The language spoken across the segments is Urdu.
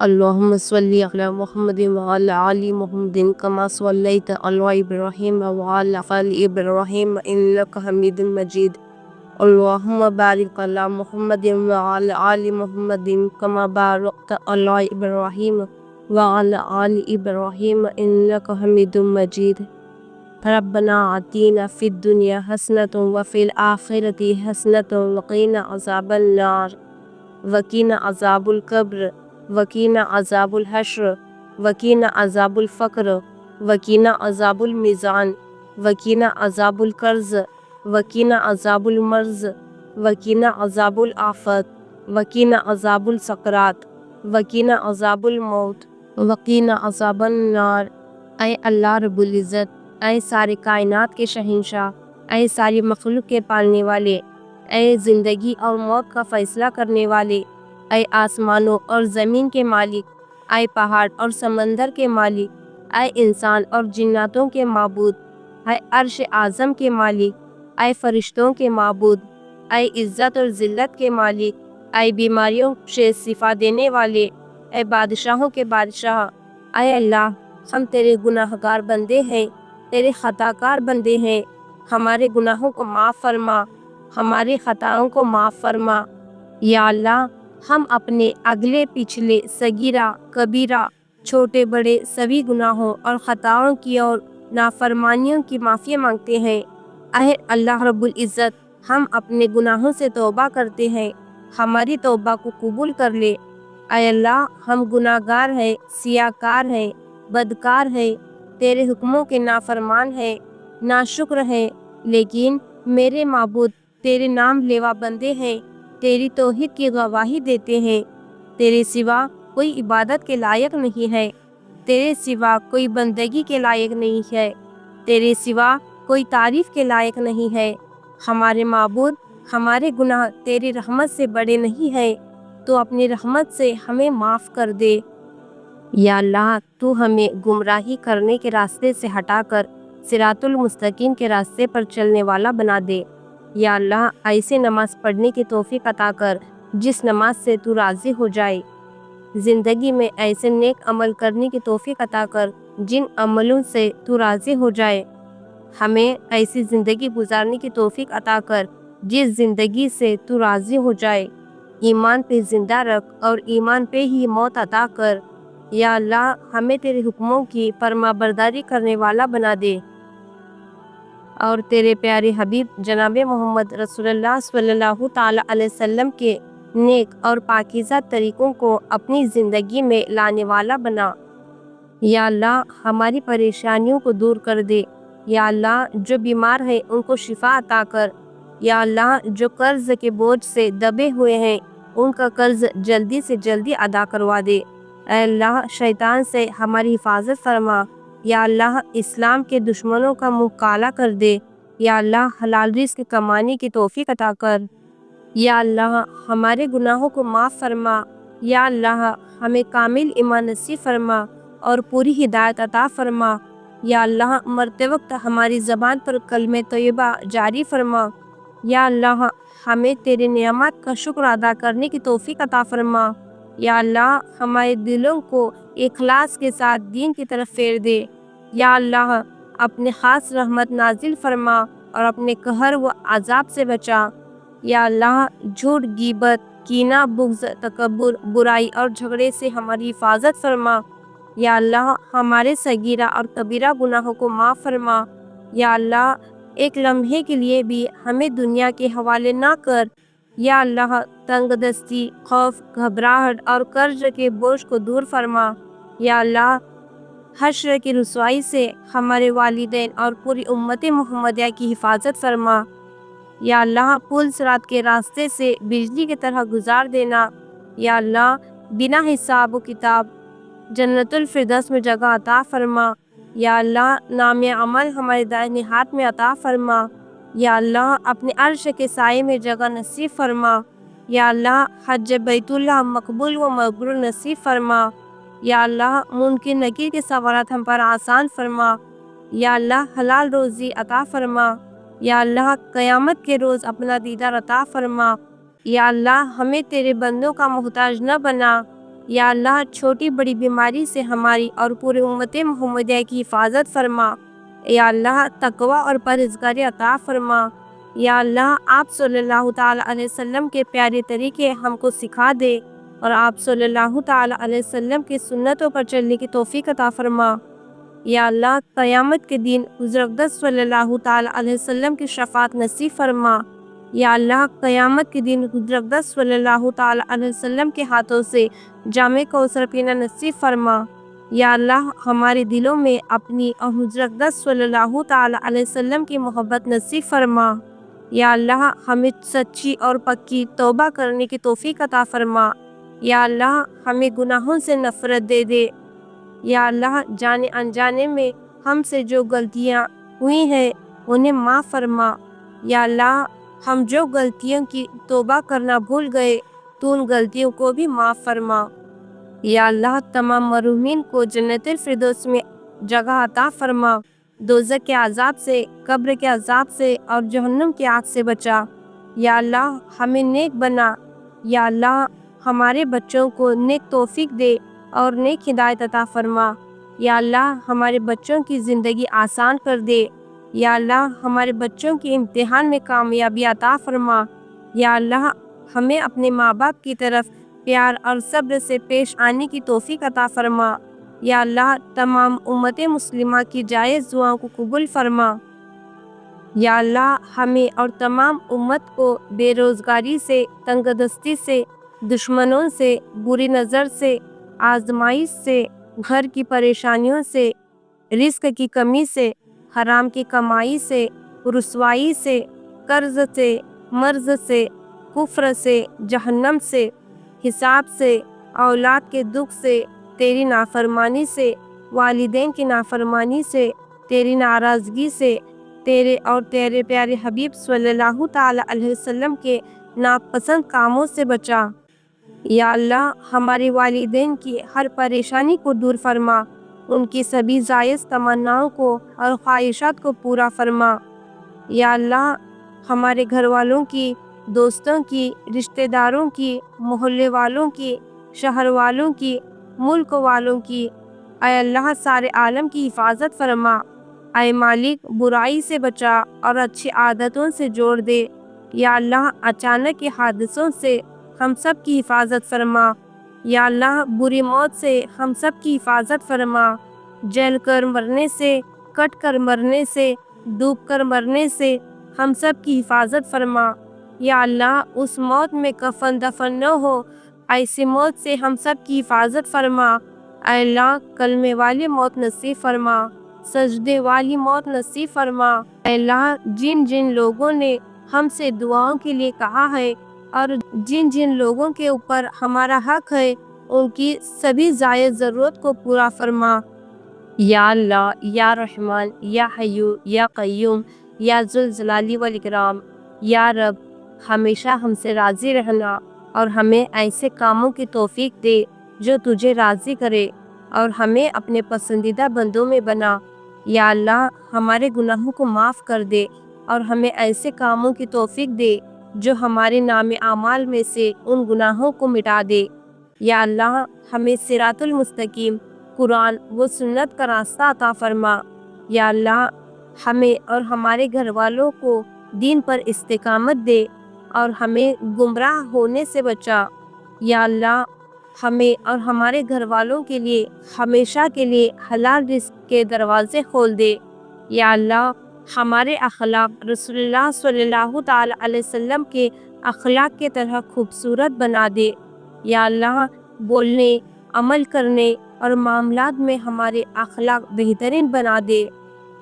اللهم صل على محمد وعلى آل محمد كما صليت على إبراهيم وعلى آل إبراهيم إنك حميد مجيد. اللهم بارك على محمد وعلى آل محمد كما باركت على إبراهيم وعلى آل إبراهيم إنك حميد مجيد. ربنا آتنا في الدنيا حسنة وفي الآخرة حسنة وقنا عذاب النار وقنا عذاب القبر وقنا عذاب الحشر وقنا عذاب الفقر وقنا عذاب الميزان وقنا عذاب القرض وقنا عذاب المرض وقنا عذاب الآفات وقنا عذاب السکرات وقنا عذاب الموت وقنا عذاب النار۔ اے اللہ رب العزت، اے سارے کائنات کے شہنشاہ، اے ساری مخلوق کے پالنے والے، اے زندگی اور موت کا فیصلہ کرنے والے، اے آسمانوں اور زمین کے مالک، اے پہاڑ اور سمندر کے مالک، اے انسان اور جناتوں کے معبود، اے عرش اعظم کے مالک، اے فرشتوں کے معبود، اے عزت اور ذلت کے مالک، اے بیماریوں سے شفا دینے والے، اے بادشاہوں کے بادشاہ، اے اللہ، ہم تیرے گناہ گار بندے ہیں، تیرے خطا کار بندے ہیں، ہمارے گناہوں کو معاف فرما، ہماری خطاؤں کو معاف فرما۔ یا اللہ، ہم اپنے اگلے پچھلے صغیرہ کبیرہ چھوٹے بڑے سبھی گناہوں اور خطاؤں کی اور نافرمانیوں کی معافی مانگتے ہیں۔ اے اللہ رب العزت، ہم اپنے گناہوں سے توبہ کرتے ہیں، ہماری توبہ کو قبول کر لے۔ اے اللہ، ہم گناہ گار ہیں، سیاہ کار ہیں، بدکار ہیں، تیرے حکموں کے نافرمان ہیں، ناشکر ہیں، لیکن میرے معبود تیرے نام لیوا بندے ہیں، تیری توحید کی گواہی دیتے ہیں۔ تیرے سوا کوئی عبادت کے لائق نہیں ہے، تیرے سوا کوئی بندگی کے لائق نہیں ہے، تیرے سوا کوئی تعریف کے لائق نہیں ہے۔ ہمارے معبود، ہمارے گناہ تیری رحمت سے بڑے نہیں ہیں، تو اپنی رحمت سے ہمیں معاف کر دے۔ یا اللہ، تو ہمیں گمراہی کرنے کے راستے سے ہٹا کر صراط المستقیم کے راستے پر چلنے والا بنا دے۔ یا اللہ، ایسے نماز پڑھنے کی توفیق عطا کر جس نماز سے تو راضی ہو جائے۔ زندگی میں ایسے نیک عمل کرنے کی توفیق عطا کر جن عملوں سے تو راضی ہو جائے۔ ہمیں ایسی زندگی گزارنے کی توفیق عطا کر جس زندگی سے تو راضی ہو جائے۔ ایمان پہ زندہ رکھ اور ایمان پہ ہی موت عطا کر۔ یا اللہ، ہمیں تیرے حکموں کی فرما برداری کرنے والا بنا دے اور تیرے پیارے حبیب جناب محمد رسول اللہ صلی اللہ تعالیٰ علیہ وسلم کے نیک اور پاکیزہ طریقوں کو اپنی زندگی میں لانے والا بنا۔ یا اللہ، ہماری پریشانیوں کو دور کر دے۔ یا اللہ، جو بیمار ہیں ان کو شفا عطا کر۔ یا اللہ، جو قرض کے بوجھ سے دبے ہوئے ہیں ان کا قرض جلدی سے جلدی ادا کروا دے۔ اے اللہ، شیطان سے ہماری حفاظت فرما۔ یا اللہ، اسلام کے دشمنوں کا منہ کالا کر دے۔ یا اللہ، حلال رزق کمانے کی توفیق عطا کر۔ یا اللہ، ہمارے گناہوں کو معاف فرما۔ یا اللہ، ہمیں کامل ایمان نصیب فرما اور پوری ہدایت عطا فرما۔ یا اللہ، مرتے وقت ہماری زبان پر کلمہ طیبہ جاری فرما۔ یا اللہ، ہمیں تیرے نعمات کا شکر ادا کرنے کی توفیق عطا فرما۔ یا اللہ، ہمارے دلوں کو اخلاص کے ساتھ دین کی طرف پھیر دے۔ یا اللہ، اپنے خاص رحمت نازل فرما اور اپنے قہر و عذاب سے بچا۔ یا اللہ، جھوٹ، غیبت، کینہ، بغض، تکبر، برائی اور جھگڑے سے ہماری حفاظت فرما۔ یا اللہ، ہمارے صغیرہ اور کبیرہ گناہوں کو معاف فرما۔ یا اللہ، ایک لمحے کے لیے بھی ہمیں دنیا کے حوالے نہ کر۔ یا اللہ، تنگ دستی، خوف، گھبراہٹ اور قرض کے بوجھ کو دور فرما۔ یا اللہ، حشر کی رسوائی سے ہمارے والدین اور پوری امت محمدیہ کی حفاظت فرما۔ یا اللہ، پل صراط کے راستے سے بجلی کی طرح گزار دینا۔ یا اللہ، بنا حساب و کتاب جنت الفردوس میں جگہ عطا فرما۔ یا اللہ، نام عمل ہمارے دائیں ہاتھ میں عطا فرما۔ یا اللہ، اپنے عرش کے سائے میں جگہ نصیب فرما۔ یا اللہ، حج بیت اللہ مقبول و مبرور نصیب فرما۔ یا اللہ، منکر نکیر کے سوالات ہم پر آسان فرما۔ یا اللہ، حلال روزی عطا فرما۔ یا اللہ، قیامت کے روز اپنا دیدار عطا فرما۔ یا اللہ، ہمیں تیرے بندوں کا محتاج نہ بنا۔ یا اللہ چھوٹی بڑی بیماری سے ہماری اور پورے امت محمدیہ کی حفاظت فرما۔ یا اللہ تقوی اور پرہیزگاری عطا فرما۔ یا اللہ آپ صلی اللہ تعالیٰ علیہ وسلم کے پیارے طریقے ہم کو سکھا دے اور آپ صلی اللہ تعالیٰ علیہ وسلم کی سنتوں پر چلنے کی توفیق عطا فرما۔ یا اللہ قیامت کے دن حضور اقدس صلی اللہ تعالیٰ علیہ وسلم کی شفاعت نصیب فرما۔ یا اللہ قیامت کے دن حضور اقدس صلی اللہ تعالیٰ علیہ وسلم کے ہاتھوں سے جام کوثر پینا نصیب فرما۔ یا اللہ ہمارے دلوں میں اپنی اور حضور اقدس صلی اللہ تعالیٰ علیہ وسلم کی محبت نصیب فرما۔ یا اللہ ہمیں سچی اور پکی توبہ کرنے کی توفیق عطا فرما۔ یا اللہ ہمیں گناہوں سے نفرت دے دے۔ یا اللہ جانے انجانے میں ہم سے جو غلطیاں ہوئی ہیں انہیں معاف فرما۔ یا اللہ ہم جو غلطیوں کی توبہ کرنا بھول گئے تو ان غلطیوں کو بھی معاف فرما۔ یا اللہ تمام مرحومین کو جنت الفردوس میں جگہ عطا فرما۔ دوزخ کے عذاب سے، قبر کے عذاب سے اور جہنم کی آگ سے بچا۔ یا اللہ ہمیں نیک بنا۔ یا اللہ ہمارے بچوں کو نیک توفیق دے اور نیک ہدایت عطا فرما۔ یا اللہ ہمارے بچوں کی زندگی آسان کر دے۔ یا اللہ ہمارے بچوں کی امتحان میں کامیابی عطا فرما۔ یا اللہ ہمیں اپنے ماں باپ کی طرف پیار اور صبر سے پیش آنے کی توفیق عطا فرما۔ یا اللہ تمام امت مسلمہ کی جائز دعاؤں کو قبول فرما۔ یا اللہ ہمیں اور تمام امت کو بے روزگاری سے، تنگ دستی سے، دشمنوں سے، بری نظر سے، آزمائش سے، گھر کی پریشانیوں سے، رزق کی کمی سے، حرام کی کمائی سے، رسوائی سے، قرض سے، مرض سے، کفر سے، جہنم سے، حساب سے، اولاد کے دکھ سے، تیری نافرمانی سے، والدین کی نافرمانی سے، تیری ناراضگی سے، تیرے اور تیرے پیارے حبیب صلی اللہ تعالیٰ علیہ وسلم کے ناپسند کاموں سے بچا۔ یا اللہ ہمارے والدین کی ہر پریشانی کو دور فرما، ان کی سبھی جائز تمناؤں کو اور خواہشات کو پورا فرما۔ یا اللہ ہمارے گھر والوں کی، دوستوں کی، رشتہ داروں کی، محلے والوں کی، شہر والوں کی، ملک والوں کی، اے اللہ سارے عالم کی حفاظت فرما۔ اے مالک برائی سے بچا اور اچھی عادتوں سے جوڑ دے۔ یا اللہ اچانک کے حادثوں سے ہم سب کی حفاظت فرما۔ یا اللہ بری موت سے ہم سب کی حفاظت فرما۔ جل کر مرنے سے، کٹ کر مرنے سے، ڈوب کر مرنے سے ہم سب کی حفاظت فرما۔ یا اللہ اس موت میں کفن دفن نہ ہو ایسی موت سے ہم سب کی حفاظت فرما۔ اے اللہ کلمے والی موت نصیب فرما، سجدے والی موت نصیب فرما۔ اے اللہ جن جن لوگوں نے ہم سے دعاؤں کے لیے کہا ہے اور جن جن لوگوں کے اوپر ہمارا حق ہے ان کی سبھی جائز ضرورت کو پورا فرما۔ یا اللہ یا رحمان یا حیو یا قیوم یا ذوالجلال والاکرام، یا رب ہمیشہ ہم سے راضی رہنا اور ہمیں ایسے کاموں کی توفیق دے جو تجھے راضی کرے اور ہمیں اپنے پسندیدہ بندوں میں بنا۔ یا اللہ ہمارے گناہوں کو معاف کر دے اور ہمیں ایسے کاموں کی توفیق دے جو ہمارے نام اعمال میں سے ان گناہوں کو مٹا دے۔ یا اللہ ہمیں صراط المستقیم قرآن و سنت کا راستہ عطا فرما۔ یا اللہ ہمیں اور ہمارے گھر والوں کو دین پر استقامت دے اور ہمیں گمراہ ہونے سے بچا۔ یا اللہ ہمیں اور ہمارے گھر والوں کے لیے ہمیشہ کے لیے حلال رزق کے دروازے کھول دے۔ یا اللہ ہمارے اخلاق رسول اللہ صلی اللہ تعالیٰ علیہ وسلم کے اخلاق کے طرح خوبصورت بنا دے۔ یا اللہ بولنے، عمل کرنے اور معاملات میں ہمارے اخلاق بہترین بنا دے۔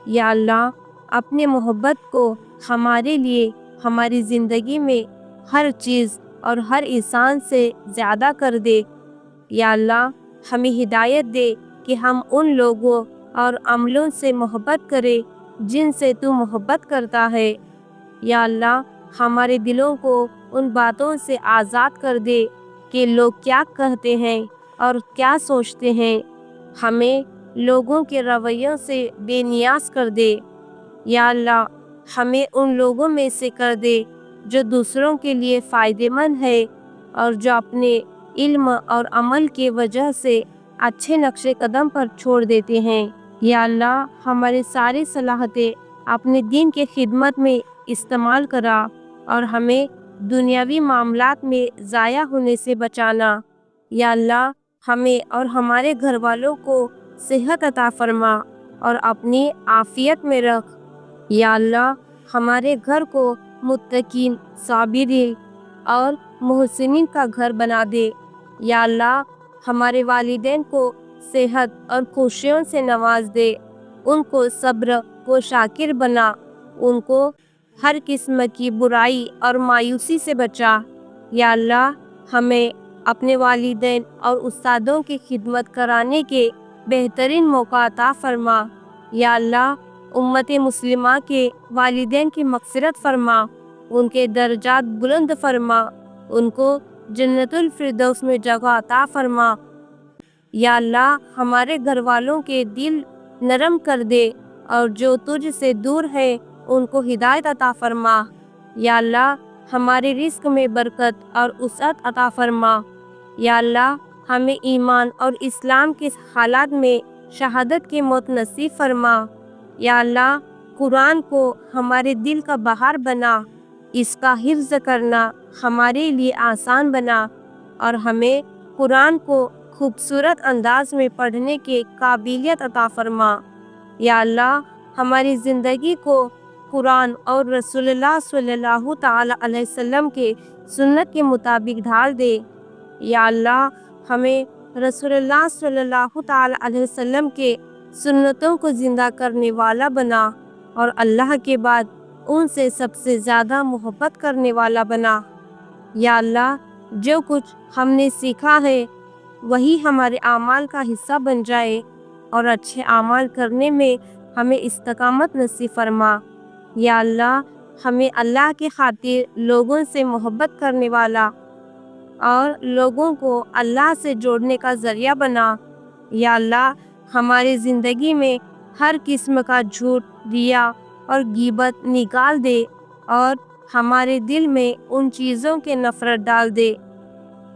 یا اللہ اپنے محبت کو ہمارے لیے ہماری زندگی میں ہر چیز اور ہر انسان سے زیادہ کر دے۔ یا اللہ ہمیں ہدایت دے کہ ہم ان لوگوں اور عملوں سے محبت کریں جن سے تو محبت کرتا ہے۔ یا اللہ ہمارے دلوں کو ان باتوں سے آزاد کر دے کہ لوگ کیا کہتے ہیں اور کیا سوچتے ہیں۔ ہمیں لوگوں کے رویوں سے بے نیاز کر دے۔ یا اللہ ہمیں ان لوگوں میں سے کر دے جو دوسروں کے لیے فائدہ مند ہے اور جو اپنے علم اور عمل کی وجہ سے اچھے نقش قدم پر چھوڑ دیتے ہیں۔ یا اللہ ہماری ساری صلاحیتیں اپنے دین کے خدمت میں استعمال کرا اور ہمیں دنیاوی معاملات میں ضائع ہونے سے بچانا۔ یا اللہ ہمیں اور ہمارے گھر والوں کو صحت عطا فرما اور اپنی عافیت میں رکھ۔ یا اللہ ہمارے گھر کو متقین، صابرین اور محسنین کا گھر بنا دے۔ یا اللہ ہمارے والدین کو صحت اور خوشیوں سے نواز دے، ان کو صبر و شاکر بنا، ان کو ہر قسم کی برائی اور مایوسی سے بچا۔ یا اللہ ہمیں اپنے والدین اور استادوں کی خدمت کرانے کے بہترین موقع عطا فرما۔ یا اللہ امت مسلمہ کے والدین کی مغفرت فرما، ان کے درجات بلند فرما، ان کو جنت الفردوس میں جگہ عطا فرما۔ یا اللہ ہمارے گھر والوں کے دل نرم کر دے اور جو تجھ سے دور ہے ان کو ہدایت عطا فرما۔ یا اللہ ہمارے رزق میں برکت اور وسعت عطا فرما۔ یا اللہ ہمیں ایمان اور اسلام کے حالات میں شہادت کی موت نصیب فرما۔ یا اللہ قرآن کو ہمارے دل کا بہار بنا، اس کا حفظ کرنا ہمارے لیے آسان بنا اور ہمیں قرآن کو خوبصورت انداز میں پڑھنے کی قابلیت عطا فرما۔ یا اللہ ہماری زندگی کو قرآن اور رسول اللہ صلی اللہ تعالی علیہ وسلم کے سنت کے مطابق ڈھال دے۔ یا اللہ ہمیں رسول اللہ صلی اللہ تعالی علیہ وسلم کے سنتوں کو زندہ کرنے والا بنا اور اللہ کے بعد ان سے سب سے زیادہ محبت کرنے والا بنا۔ یا اللہ جو کچھ ہم نے سیکھا ہے وہی ہمارے اعمال کا حصہ بن جائے اور اچھے اعمال کرنے میں ہمیں استقامت نصیب فرما۔ یا اللہ ہمیں اللہ کی خاطر لوگوں سے محبت کرنے والا اور لوگوں کو اللہ سے جوڑنے کا ذریعہ بنا۔ یا اللہ ہماری زندگی میں ہر قسم کا جھوٹ، ریا اور غیبت نکال دے اور ہمارے دل میں ان چیزوں کے نفرت ڈال دے۔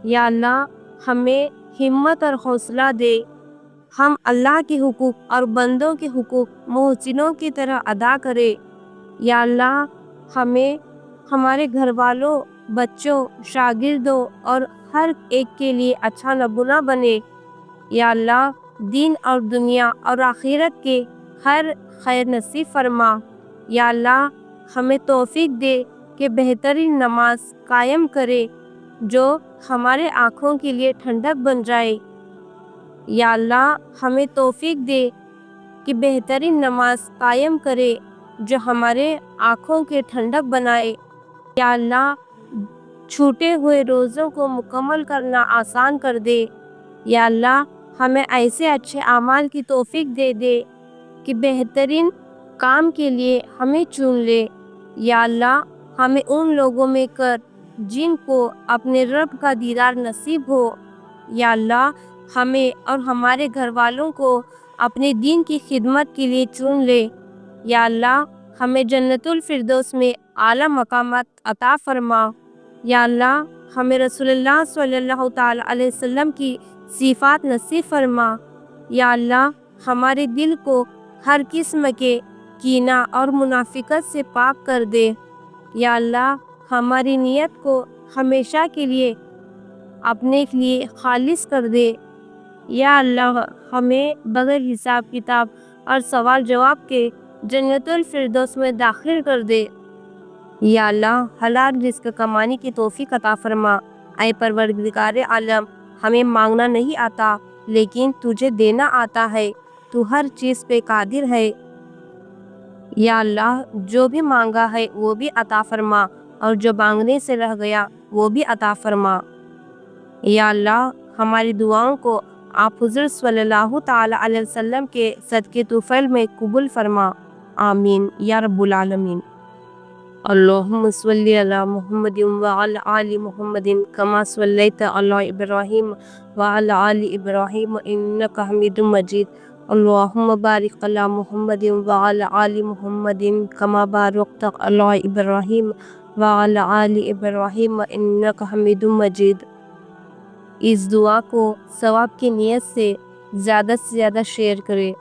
یا اللہ ہمیں ہمت اور حوصلہ دے، ہم اللہ کے حقوق اور بندوں کے حقوق محسنوں کی طرح ادا کرے۔ یا اللہ ہمیں ہمارے گھر والوں، بچوں، شاگردوں اور ہر ایک کے لیے اچھا نمونہ بنے۔ یا اللہ دین اور دنیا اور آخرت کے ہر خیر نصیب فرما۔ یا اللہ ہمیں توفیق دے کہ بہترین نماز قائم کرے جو ہمارے آنکھوں کے لیے ٹھنڈک بن جائے۔ یا اللہ ہمیں توفیق دے کہ بہترین نماز قائم کرے جو ہمارے آنکھوں کے ٹھنڈک بنائے۔ یا اللہ چھوٹے ہوئے روزوں کو مکمل کرنا آسان کر دے۔ یا اللہ ہمیں ایسے اچھے اعمال کی توفیق دے دے کہ بہترین کام کے لیے ہمیں چن لے۔ یا اللہ ہمیں ان لوگوں میں کر جن کو اپنے رب کا دیدار نصیب ہو۔ یا اللہ ہمیں اور ہمارے گھر والوں کو اپنے دین کی خدمت کے لیے چن لے۔ یا اللہ ہمیں جنت الفردوس میں اعلیٰ مقامات عطا فرما۔ یا اللہ ہمیں رسول اللہ صلی اللہ تعالی علیہ وسلم کی صفات نصیب فرما۔ یا اللہ ہمارے دل کو ہر قسم کے کینہ اور منافقت سے پاک کر دے۔ یا اللہ ہماری نیت کو ہمیشہ کے لیے اپنے لیے خالص کر دے۔ یا اللہ ہمیں بغیر حساب کتاب اور سوال جواب کے جنت الفردوس میں داخل کر دے۔ یا اللہ حلال رزق کمانے کی توفیق عطا فرما۔ اے پروردگار عالم ہمیں مانگنا نہیں آتا لیکن تجھے دینا آتا ہے، تو ہر چیز پہ قادر ہے۔ یا اللہ جو بھی مانگا ہے وہ بھی عطا فرما اور جو مانگنے سے رہ گیا وہ بھی عطا فرما۔ یا اللہ ہماری دعاؤں کو آپ حضور صلی اللہ تعالی علیہ وسلم کے صدقے طفیل میں قبول فرما۔ آمین یا رب العالمین۔ اللہم صلی علی محمد وعلی آل محمد کما صلیت علی ابراہیم وعلی آل ابراہیم انکا حمید مجید۔ اللہم بارک علی محمد وعلی آل محمد کما بارکت علی ابراہیم وعلی آل ابراہیم انکا حمید مجید۔ اس دعا کو ثواب کی نیت سے زیادہ شیئر کریں